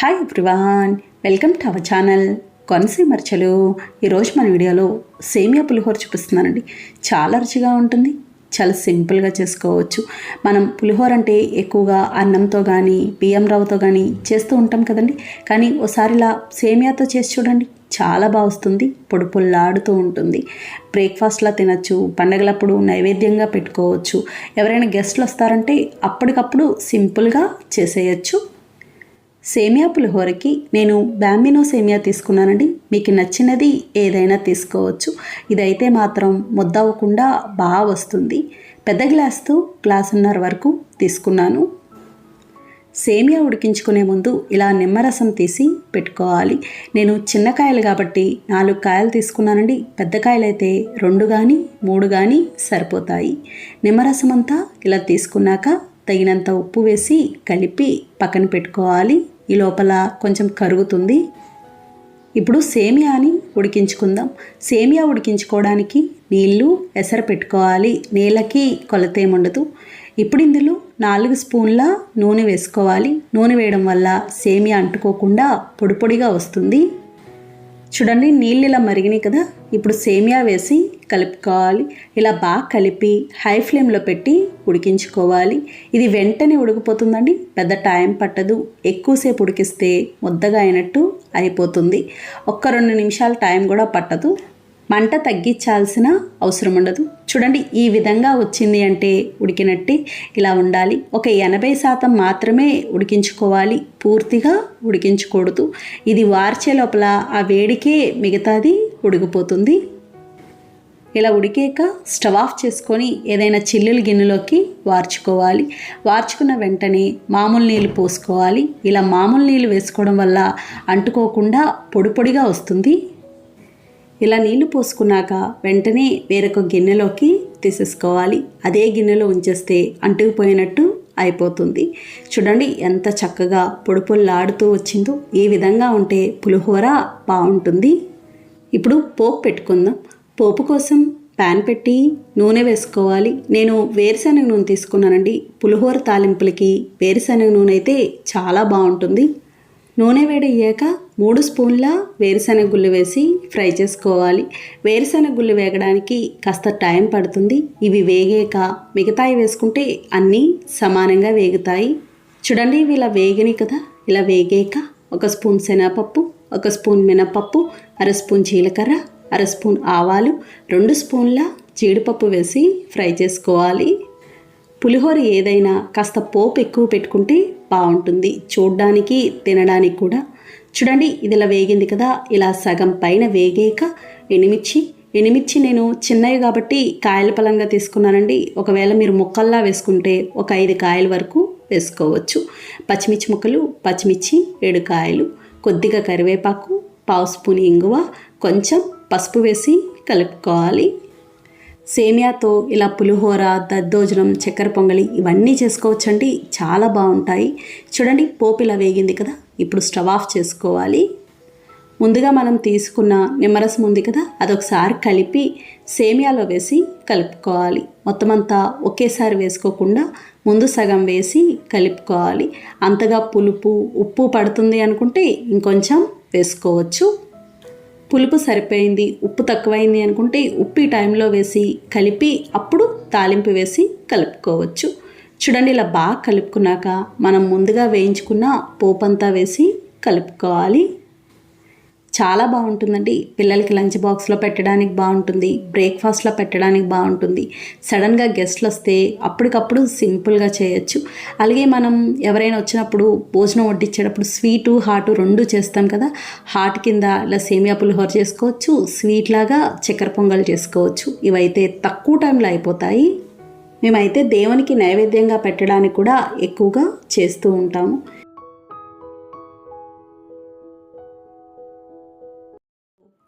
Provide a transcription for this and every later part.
Hi everyone, welcome to our channel Konaseema మర్చలు. ఈరోజు మన వీడియోలో సేమియా పులిహోర చూపిస్తున్నానండి. చాలా రుచిగా ఉంటుంది, చాలా సింపుల్గా చేసుకోవచ్చు. మనం పులిహోర అంటే ఎక్కువగా అన్నంతో కానీ బియ్యం రవ్వతో కానీ చేస్తూ ఉంటాం కదండి. కానీ ఒకసారి ఇలా సేమియాతో చేసి చూడండి, చాలా బాగా వస్తుంది. పొడి పొల్లాడుతూ ఉంటుంది. బ్రేక్ఫాస్ట్లా తినచ్చు, పండగలప్పుడు నైవేద్యంగా పెట్టుకోవచ్చు. ఎవరైనా గెస్ట్లు వస్తారంటే అప్పటికప్పుడు సింపుల్గా చేసేయచ్చు. సేమియా పులిహోరకి నేను బ్యాంబినో సేమియా తీసుకున్నానండి. మీకు నచ్చినది ఏదైనా తీసుకోవచ్చు. ఇదైతే మాత్రం ముద్ద అవ్వకుండా బాగా వస్తుంది. పెద్ద గ్లాస్తో గ్లాసున్నర వరకు తీసుకున్నాను. సేమియా ఉడికించుకునే ముందు ఇలా నిమ్మరసం తీసి పెట్టుకోవాలి. నేను చిన్న కాయలు కాబట్టి 4 కాయలు తీసుకున్నానండి. పెద్ద కాయలు అయితే 2 కానీ 3 కానీ సరిపోతాయి. నిమ్మరసం అంతా ఇలా తీసుకున్నాక తగినంత ఉప్పు వేసి కలిపి పక్కన పెట్టుకోవాలి. ఈ లోపల కొంచెం కరుగుతుంది. ఇప్పుడు సేమియాని ఉడికించుకుందాం. సేమియా ఉడికించుకోవడానికి నీళ్లు ఎసరు పెట్టుకోవాలి. నీళ్ళకి కొలతేముండదు. ఇప్పుడు ఇందులో 4 స్పూన్ల నూనె వేసుకోవాలి. నూనె వేయడం వల్ల సేమియా అంటుకోకుండా పొడి పొడిగా వస్తుంది. చూడండి, నీళ్ళు ఇలా మరిగినాయి కదా. ఇప్పుడు సేమియా వేసి కలుపుకోవాలి. ఇలా బాగా కలిపి హై ఫ్లేమ్లో పెట్టి ఉడికించుకోవాలి. ఇది వెంటనే ఉడికిపోతుందండి, పెద్ద టైం పట్టదు. ఎక్కువసేపు ఉడికిస్తే ముద్దగా అయినట్టు అయిపోతుంది. 1-2 నిమిషాల టైం కూడా పట్టదు. మంట తగ్గించాల్సిన అవసరం ఉండదు. చూడండి, ఈ విధంగా వచ్చింది అంటే ఉడికినట్టే. ఇలా ఉండాలి. ఒక 80% మాత్రమే ఉడికించుకోవాలి, పూర్తిగా ఉడికించకూడదు. ఇది వార్చే లోపల ఆ వేడికే మిగతాది ఉడికిపోతుంది. ఇలా ఉడికాక స్టవ్ ఆఫ్ చేసుకొని ఏదైనా చిల్లుల గిన్నెలోకి వార్చుకోవాలి. వార్చుకున్న వెంటనే మామూలు నీళ్ళు పోసుకోవాలి. ఇలా మామూలు నీళ్ళు వేసుకోవడం వల్ల అంటుకోకుండా పొడి పొడిగా వస్తుంది. ఇలా నీళ్లు పోసుకున్నాక వెంటనే వేరొక గిన్నెలోకి తీసేసుకోవాలి. అదే గిన్నెలో ఉంచేస్తే అంటుకుపోయినట్టు అయిపోతుంది. చూడండి ఎంత చక్కగా పొడి పొల్లాడుతూ వచ్చిందో. ఈ విధంగా ఉంటే పులిహోర బాగుంటుంది. ఇప్పుడు పోపు పెట్టుకుందాం. పోపు కోసం ప్యాన్ పెట్టి నూనె వేసుకోవాలి. నేను వేరుశనగ నూనె తీసుకున్నానండి. పులిహోర తాలింపులకి వేరుశనగ నూనె అయితే చాలా బాగుంటుంది. నూనె వేడయ్యాక 3 స్పూన్ల వేరుశనగ గుళ్ళు వేసి ఫ్రై చేసుకోవాలి. వేరుశనగ గుళ్ళు వేగడానికి కాస్త టైం పడుతుంది. ఇవి వేగాక మిగతాయి వేసుకుంటే అన్నీ సమానంగా వేగుతాయి. చూడండి, ఇవి ఇలా వేగినాయి కదా. ఇలా వేగాక 1 స్పూన్ శనగపప్పు, 1 స్పూన్ మినపప్పు, 1/2 స్పూన్ జీలకర్ర, 1/2 స్పూన్ ఆవాలు, 2 స్పూన్ల జీడిపప్పు వేసి ఫ్రై చేసుకోవాలి. పులిహోర ఏదైనా కాస్త పోపు ఎక్కువ పెట్టుకుంటే బాగుంటుంది, చూడడానికి తినడానికి కూడా. చూడండి, ఇది ఇలా వేగింది కదా. ఇలా సగం పైన వేగాక ఎండుమిర్చి నేను చిన్నవి కాబట్టి కాయల పలంగా తీసుకున్నానండి. ఒకవేళ మీరు ముక్కల్లా వేసుకుంటే ఒక 5 కాయల వరకు వేసుకోవచ్చు. పచ్చిమిర్చి ముక్కలు, పచ్చిమిర్చి 7 కాయలు, కొద్దిగా కరివేపాకు, 1/2 స్పూన్ ఇంగువ, కొంచెం పసుపు వేసి కలుపుకోవాలి. సేమియాతో ఇలా పులిహోర, దద్దోజనం, చక్కెర పొంగలి ఇవన్నీ చేసుకోవచ్చండి. చాలా బాగుంటాయి. చూడండి, పోపు ఇలా వేగింది కదా. ఇప్పుడు స్టవ్ ఆఫ్ చేసుకోవాలి. ముందుగా మనం తీసుకున్న నిమ్మరసం ఉంది కదా, అదొకసారి కలిపి సేమియాలో వేసి కలుపుకోవాలి. మొత్తం అంతా ఒకేసారి వేసుకోకుండా ముందు సగం వేసి కలుపుకోవాలి. అంతగా పులుపు, ఉప్పు పడుతుంది అనుకుంటే ఇంకొంచెం వేసుకోవచ్చు. పులుపు సరిపోయింది, ఉప్పు తక్కువైంది అనుకుంటే ఉప్పు ఈ టైంలో వేసి కలిపి అప్పుడు తాలింపు వేసి కలుపుకోవచ్చు. చూడండి, ఇలా బాగా కలుపుకున్నాక మనం ముందుగా వేయించుకున్న పోపంతా వేసి కలుపుకోవాలి. చాలా బాగుంటుందండి. పిల్లలకి లంచ్ బాక్స్లో పెట్టడానికి బాగుంటుంది, బ్రేక్ఫాస్ట్లో పెట్టడానికి బాగుంటుంది. సడన్గా గెస్ట్లు వస్తే అప్పటికప్పుడు సింపుల్గా చేయొచ్చు. అలాగే మనం ఎవరైనా వచ్చినప్పుడు భోజనం వడ్డించేటప్పుడు స్వీటు హాటు 2 చేస్తాం కదా. హాట్ కింద ఇలా సేమియా పులిహోర చేసుకోవచ్చు, స్వీట్ లాగా చక్కెర పొంగల్ చేసుకోవచ్చు. ఇవైతే తక్కువ టైంలో అయిపోతాయి. మేమైతే దేవునికి నైవేద్యంగా పెట్టడానికి కూడా ఎక్కువగా చేస్తూ ఉంటాము.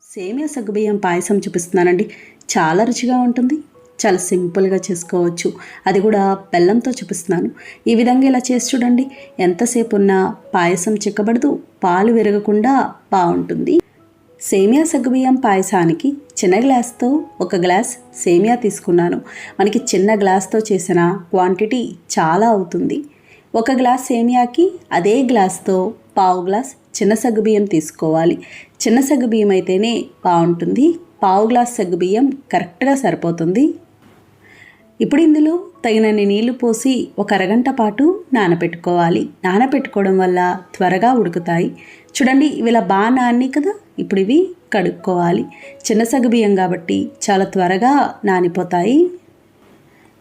సేమియా సగ్గుబియ్యం పాయసం చూపిస్తున్నానండి. చాలా రుచిగా ఉంటుంది, చాలా సింపుల్గా చేసుకోవచ్చు. అది కూడా బెల్లంతో చూపిస్తున్నాను. ఈ విధంగా ఇలా చేసి చూడండి. ఎంతసేపు ఉన్నా పాయసం చిక్కబడదు, పాలు విరగకుండా బాగుంటుంది. సేమియా సగ్గుబియ్యం పాయసానికి చిన్న గ్లాస్తో 1 గ్లాస్ సేమియా తీసుకున్నాను. మనకి చిన్న గ్లాస్తో చేసిన క్వాంటిటీ చాలా అవుతుంది. 1 గ్లాస్ సేమియాకి అదే గ్లాస్తో పావు గ్లాస్ చిన్న సగ్గుబియ్యం తీసుకోవాలి. చిన్న సగ్గుబియ్యం అయితేనే బాగుంటుంది. పావు గ్లాస్ సగ్గుబియ్యం కరెక్ట్గా సరిపోతుంది. ఇప్పుడు ఇందులో తగినన్ని నీళ్లు పోసి ఒక అరగంట పాటు నానబెట్టుకోవాలి. నానబెట్టుకోవడం వల్ల త్వరగా ఉడుకుతాయి. చూడండి, ఇవి ఇలా బాగా నాని కదా. ఇప్పుడు ఇవి కడుక్కోవాలి. చిన్న సగ్గుబియ్యం కాబట్టి చాలా త్వరగా నానిపోతాయి.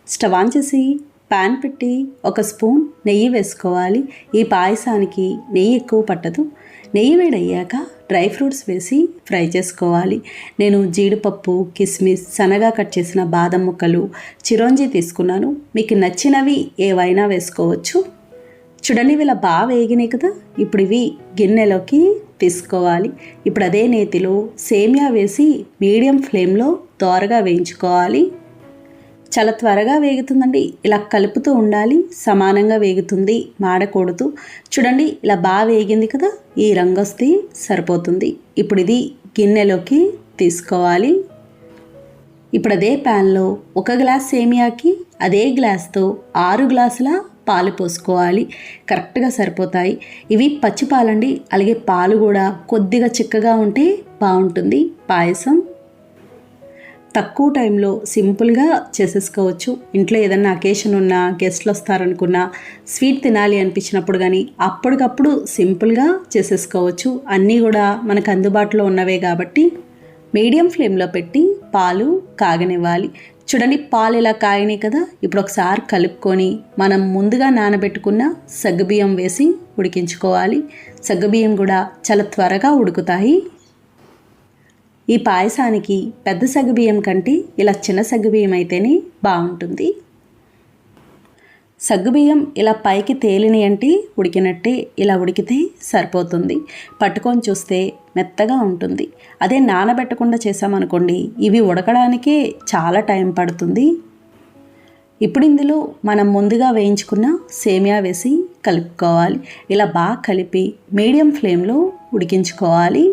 స్టవ్ ఆన్ చేసి ప్యాన్ పెట్టి ఒక స్పూన్ నెయ్యి వేసుకోవాలి. ఈ పాయసానికి నెయ్యి ఎక్కువ పట్టదు. నెయ్యి వేడయ్యాక డ్రై ఫ్రూట్స్ వేసి ఫ్రై చేసుకోవాలి. నేను జీడిపప్పు, కిస్మిస్, సన్నగా కట్ చేసిన బాదం ముక్కలు, చిరోంజి తీసుకున్నాను. మీకు నచ్చినవి ఏవైనా వేసుకోవచ్చు. చూడండి, ఇవి ఇలా బాగా వేగినాయి కదా. ఇప్పుడు ఇవి గిన్నెలోకి తీసుకోవాలి. ఇప్పుడు అదే నేతిలో సేమియా వేసి మీడియం ఫ్లేమ్లో దోరగా వేయించుకోవాలి. చాలా త్వరగా వేగుతుందండి. ఇలా కలుపుతూ ఉండాలి. సమానంగా వేగుతుంది, మాడకూడదు. చూడండి, ఇలా బాగా వేగింది కదా. ఈ రంగు వస్తే సరిపోతుంది. ఇప్పుడు ఇది గిన్నెలోకి తీసుకోవాలి. ఇప్పుడు అదే ప్యాన్లో 1 గ్లాస్ సేమియాకి అదే గ్లాస్తో 6 గ్లాసుల పాలు పోసుకోవాలి. కరెక్ట్గా సరిపోతాయి. ఇవి పచ్చి పాలండి. అలాగే పాలు కూడా కొద్దిగా చిక్కగా ఉంటే బాగుంటుంది పాయసం. తక్కువ టైంలో సింపుల్గా చేసేసుకోవచ్చు. ఇంట్లో ఏదన్నా అకేషన్ ఉన్నా, గెస్ట్లు వస్తారనుకున్నా, స్వీట్ తినాలి అనిపించినప్పుడు కానీ అప్పటికప్పుడు సింపుల్గా చేసేసుకోవచ్చు. అన్నీ కూడా మనకు అందుబాటులో ఉన్నవే కాబట్టి మీడియం ఫ్లేమ్లో పెట్టి పాలు కాగనివ్వాలి. చూడండి, పాలు ఇలా కాగినాయి కదా. ఇప్పుడు ఒకసారి కలుపుకొని మనం ముందుగా నానబెట్టుకున్న సగ్గుబియ్యం వేసి ఉడికించుకోవాలి. సగ్గుబియ్యం కూడా చాలా త్వరగా ఉడుకుతాయి. ఈ పాయసానికి పెద్ద సగ్గుబియ్యం కంటే ఇలా చిన్న సగ్గుబియ్యం అయితేనే బాగుంటుంది. సగ్గుబియ్యం ఇలా పైకి తేలిని అంటే ఉడికినట్టే. ఇలా ఉడికితే సరిపోతుంది. పట్టుకొని చూస్తే మెత్తగా ఉంటుంది. అదే నానబెట్టకుండా చేసామనుకోండి, ఇవి ఉడకడానికే చాలా టైం పడుతుంది. ఇప్పుడు ఇందులో మనం ముందుగా వేయించుకున్న సేమియా వేసి కలుపుకోవాలి. ఇలా బాగా కలిపి మీడియం ఫ్లేమ్లో ఉడికించుకోవాలి.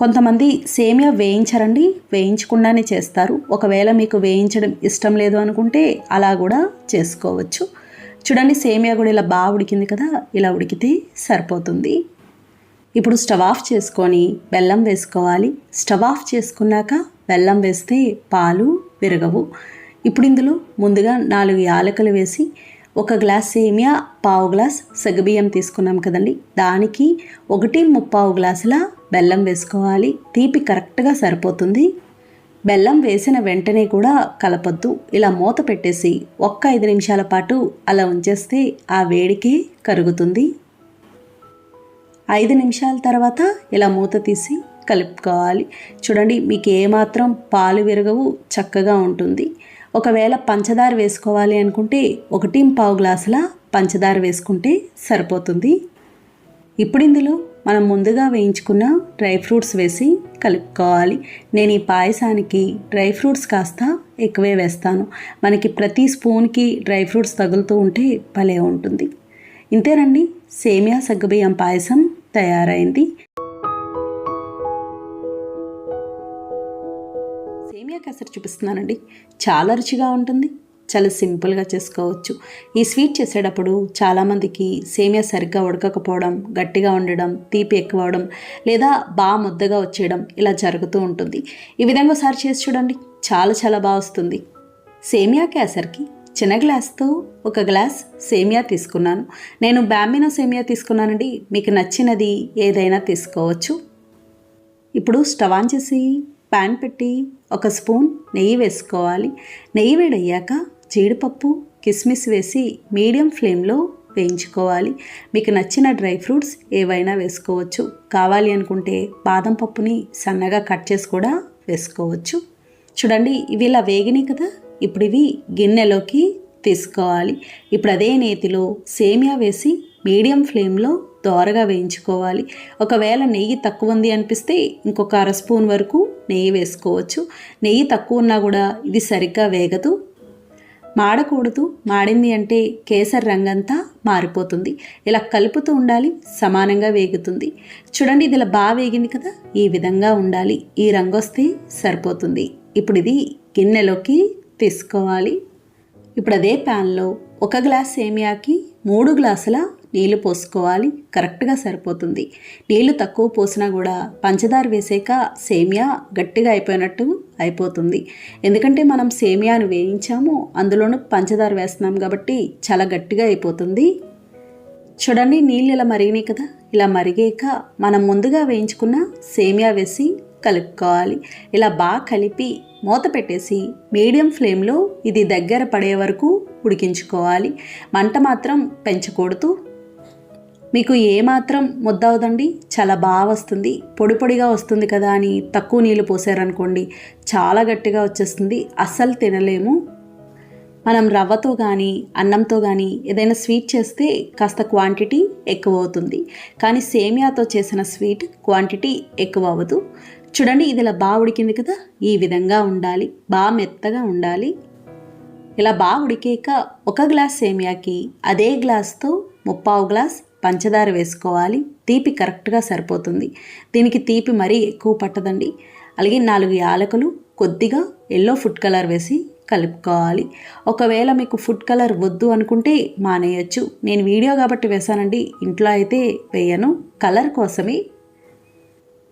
కొంతమంది సేమియా వేయించరండి, వేయించకుండానే చేస్తారు. ఒకవేళ మీకు వేయించడం ఇష్టం లేదు అనుకుంటే అలా కూడా చేసుకోవచ్చు. చూడండి, సేమియా కూడా ఇలా బాగా ఉడికింది కదా. ఇలా ఉడికితే సరిపోతుంది. ఇప్పుడు స్టవ్ ఆఫ్ చేసుకొని బెల్లం వేసుకోవాలి. స్టవ్ ఆఫ్ చేసుకున్నాక బెల్లం వేస్తే పాలు విరగవు. ఇప్పుడు ఇందులో ముందుగా 4 యాలకులు వేసి 1 గ్లాస్ సేమియా, పావు గ్లాస్ సగ్గుబియ్యం తీసుకున్నాం కదండి, దానికి 1.25 గ్లాసుల బెల్లం వేసుకోవాలి. తీపి కరెక్ట్గా సరిపోతుంది. బెల్లం వేసిన వెంటనే కూడా కలపొద్దు. ఇలా మూత పెట్టేసి 5 నిమిషాల పాటు అలా ఉంచేస్తే ఆ వేడికే కరుగుతుంది. 5 నిమిషాల తర్వాత ఇలా మూత తీసి కలుపుకోవాలి. చూడండి, మీకు ఏమాత్రం పాలు విరగవు, చక్కగా ఉంటుంది. ఒకవేళ పంచదార వేసుకోవాలి అనుకుంటే 1.25 గ్లాసుల పంచదార వేసుకుంటే సరిపోతుంది. ఇప్పుడు ఇందులో మనం ముందుగా వేయించుకున్న డ్రై ఫ్రూట్స్ వేసి కలుపుకోవాలి. నేను ఈ పాయసానికి డ్రై ఫ్రూట్స్ కాస్త ఎక్కువే వేస్తాను. మనకి ప్రతి స్పూన్కి డ్రై ఫ్రూట్స్ తగులుతూ ఉంటే భలే ఉంటుంది. ఇంతేనండి, సేమియా సగ్గుబియ్యం పాయసం తయారైంది. సేమియా కేసరి చూపిస్తున్నానండి. చాలా రుచిగా ఉంటుంది. చాలా సింపుల్గా చేసుకోవచ్చు. ఈ స్వీట్ చేసేటప్పుడు చాలామందికి సేమియా సరిగ్గా ఉడకకపోవడం, గట్టిగా ఉండడం, తీపి ఎక్కువ అవడం, లేదా బాగా ముద్దగా వచ్చేయడం ఇలా జరుగుతూ ఉంటుంది. ఈ విధంగా ఒకసారి చేసి చూడండి, చాలా చాలా బాగా వస్తుంది. సేమియా కేసరికి చిన్న గ్లాస్తో 1 గ్లాస్ సేమియా తీసుకున్నాను. నేను బాంబినో సేమియా తీసుకున్నానండి. మీకు నచ్చినది ఏదైనా తీసుకోవచ్చు. ఇప్పుడు స్టవ్ ఆన్ చేసి ప్యాన్ పెట్టి 1 స్పూన్ నెయ్యి వేసుకోవాలి. నెయ్యి వేడయ్యాక జీడిపప్పు, కిస్మిస్ వేసి మీడియం ఫ్లేమ్లో వేయించుకోవాలి. మీకు నచ్చిన డ్రై ఫ్రూట్స్ ఏవైనా వేసుకోవచ్చు. కావాలి అనుకుంటే బాదం పప్పుని సన్నగా కట్ చేసి కూడా వేసుకోవచ్చు. చూడండి, ఇవి ఇలా వేగినాయి కదా. ఇప్పుడు ఇవి గిన్నెలోకి తీసుకోవాలి. ఇప్పుడు అదే నేతిలో సేమియా వేసి మీడియం ఫ్లేమ్లో దోరగా వేయించుకోవాలి. ఒకవేళ నెయ్యి తక్కువ ఉంది అనిపిస్తే ఇంకొక 1/2 స్పూన్ వరకు నెయ్యి వేసుకోవచ్చు. నెయ్యి తక్కువ ఉన్నా కూడా ఇది సరిగ్గా వేగదు, మాడకూడదు. మాడింది అంటే కేసరి రంగంతా మారిపోతుంది. ఇలా కలుపుతూ ఉండాలి, సమానంగా వేగుతుంది. చూడండి, ఇది ఇలా బాగా వేగింది కదా. ఈ విధంగా ఉండాలి. ఈ రంగు వస్తే సరిపోతుంది. ఇప్పుడు ఇది గిన్నెలోకి తీసుకోవాలి. ఇప్పుడు అదే ప్యాన్లో 1 గ్లాస్ సేమియాకి 3 గ్లాసుల నీళ్లు పోసుకోవాలి, కరెక్ట్గా సరిపోతుంది. నీళ్లు తక్కువ పోసినా కూడా పంచదార వేసాక సేమియా గట్టిగా అయిపోయినట్టు అయిపోతుంది. ఎందుకంటే మనం సేమియాను వేయించాము, అందులోనూ పంచదార వేస్తున్నాం కాబట్టి చాలా గట్టిగా అయిపోతుంది. చూడండి, నీళ్ళు ఇలా మరిగినాయి కదా. ఇలా మరిగాక మనం ముందుగా వేయించుకున్న సేమియా వేసి కలుపుకోవాలి. ఇలా బాగా కలిపి మూత పెట్టేసి మీడియం ఫ్లేమ్లో ఇది దగ్గర పడే వరకు ఉడికించుకోవాలి. మంట మాత్రం పెంచకూడదు. మీకు ఏమాత్రం ముద్ద అవదండి, చాలా బాగా వస్తుంది. పొడి పొడిగా వస్తుంది కదా అని తక్కువ నీళ్ళు పోసారనుకోండి చాలా గట్టిగా వచ్చేస్తుంది, అస్సలు తినలేము. మనం రవ్వతో కానీ అన్నంతో కానీ ఏదైనా స్వీట్ చేస్తే కాస్త క్వాంటిటీ ఎక్కువ అవుతుంది, కానీ సేమియాతో చేసిన స్వీట్ క్వాంటిటీ ఎక్కువ అవ్వదు. చూడండి, ఇది ఇలా బాగా ఉడికింది కదా. ఈ విధంగా ఉండాలి, బాగా మెత్తగా ఉండాలి. ఇలా బాగా ఉడికాక 1 గ్లాస్ సేమియాకి అదే గ్లాస్తో 3/4 గ్లాస్ పంచదార వేసుకోవాలి. తీపి కరెక్ట్గా సరిపోతుంది. దీనికి తీపి మరీ ఎక్కువ పట్టదండి. అలాగే 4 యాలకులు, కొద్దిగా ఎల్లో ఫుడ్ కలర్ వేసి కలుపుకోవాలి. ఒకవేళ మీకు ఫుడ్ కలర్ వద్దు అనుకుంటే మానేయచ్చు. నేను వీడియో కాబట్టి వేసానండి, ఇంట్లో అయితే వేయను, కలర్ కోసమే.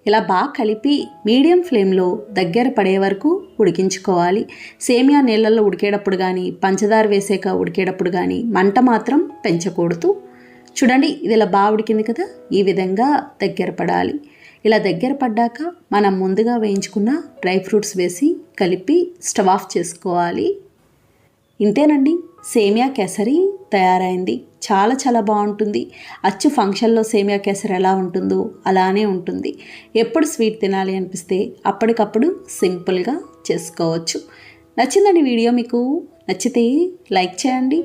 ఇలా బాగా కలిపి మీడియం ఫ్లేమ్లో దగ్గర పడే వరకు ఉడికించుకోవాలి. సేమియా నీళ్ళల్లో ఉడికేటప్పుడు కానీ పంచదార వేసాక ఉడికేటప్పుడు కానీ మంట మాత్రం పెంచకూడదు. చూడండి, ఇది ఇలా బాగా ఉడికింది కదా. ఈ విధంగా దగ్గర పడాలి. ఇలా దగ్గర పడ్డాక మనం ముందుగా వేయించుకున్న డ్రై ఫ్రూట్స్ వేసి కలిపి స్టవ్ ఆఫ్ చేసుకోవాలి. ఇంతేనండి, సేమియా కేసరి తయారైంది. చాలా చాలా బాగుంటుంది. అచ్చు ఫంక్షన్లో సేమియా కేసరి ఎలా ఉంటుందో అలానే ఉంటుంది. ఎప్పుడు స్వీట్ తినాలి అనిపిస్తే అప్పటికప్పుడు సింపుల్గా చేసుకోవచ్చు. నచ్చిందండి వీడియో? మీకు నచ్చితే లైక్ చేయండి,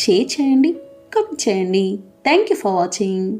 షేర్ చేయండి, కామెంట్ చేయండి. Thank you for watching.